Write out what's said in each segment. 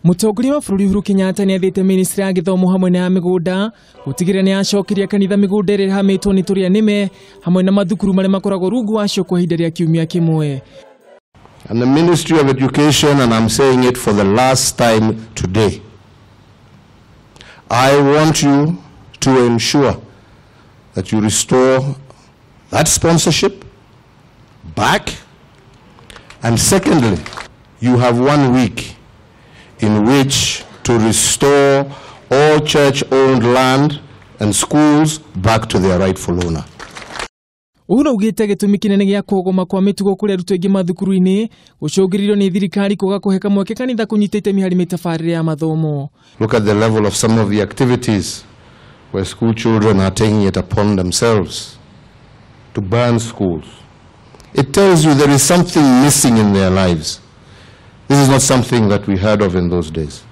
Mutongoria wa bururi Uhuru Kenyatta niathiite ministry ya githomo hamwe na migunda gutigirira niyacokeria kanitha migunda iri hamitwo ni uria hamwe na mathukuru mare makoragwo rungu acio kwa ihinda ria kiumia kimwe. And the Ministry of Education, and I'm saying it for the last time today, I want you to ensure that you restore that sponsorship back. And secondly, you have 1 week in which to restore all church-owned land and schools back to their rightful owner. Uhuru ugite gitumi kinene gia kugoma kwa mitugo kuri arutire ingi mathukuru-ini gucungiririo ni thirikari kuga kuheka mweke kanitha kunyita itemi hari mitabarire ya mathomo. Look at the level of some of the activities where school children are taking it upon themselves to burn schools. It tells you there is something missing in their lives. This is not something that we heard of in those days.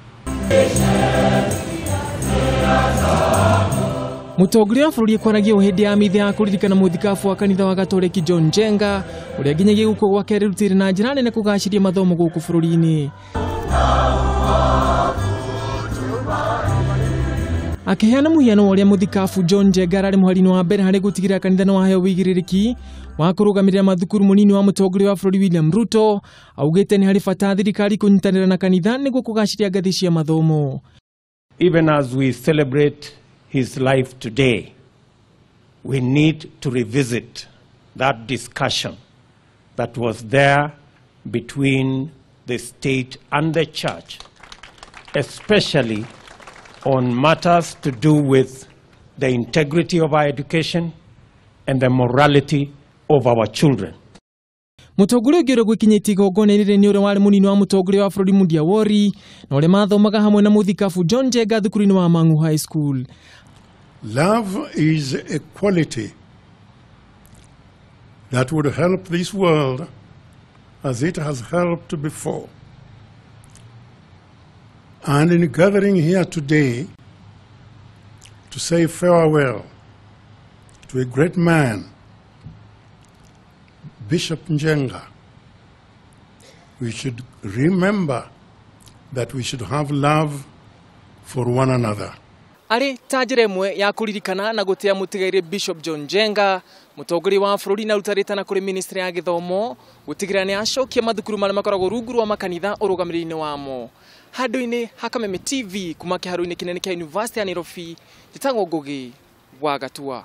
Mutongoria wa bururi kwaragia uhindi ya mitha ya kuririkana muthikabu wa kanitha wa Gatoreki John Njenga uria nginyagia guku gwake arerutiire na njira nene kugaciria mathomo guku bururi-ini. Akiheana muhiano uria muthikabu John Njenga ari muharini wa mbere hari gutigirira kanitha no waheo wigiririki wa kurugamirira mathukuru munini wa mutongoria wa bururi William Ruto augite ni hari bata thirikari kunyitanira na kanitha niguo kugaciria ngathi cia mathomo. Even as we celebrate his life today, we need to revisit that discussion that was there between the state and the church, especially on matters to do with the integrity of our education and the morality of our children. Mutongoria ugire gwikinyiti igongona riri ni uria wari munini wa mutongoria wa bururi Mundia Wori na uria mathomaga hamwe na muthikabu John Njenga thukuru-ini wa Mangu High School. Love is a quality that would help this world as it has helped before. And in gathering here today to say farewell to a great man, Bishop Njenga, we should remember that we should have love for one another. Ari tajire mwe ya kuririkana na gutia mutigirira Bishop John Njenga mutongoria wa bururi na rutaritana kuri ministry ya githomo gutigirira ni acokia mathukuru mara makoragwo rungu rwa makanitha urugamiriri-ini wamo. Handu-ini Hakameme TV kuma kiharu-ini kinene kia University ya Nairobi, gitangwo Ngugi wa Gatua.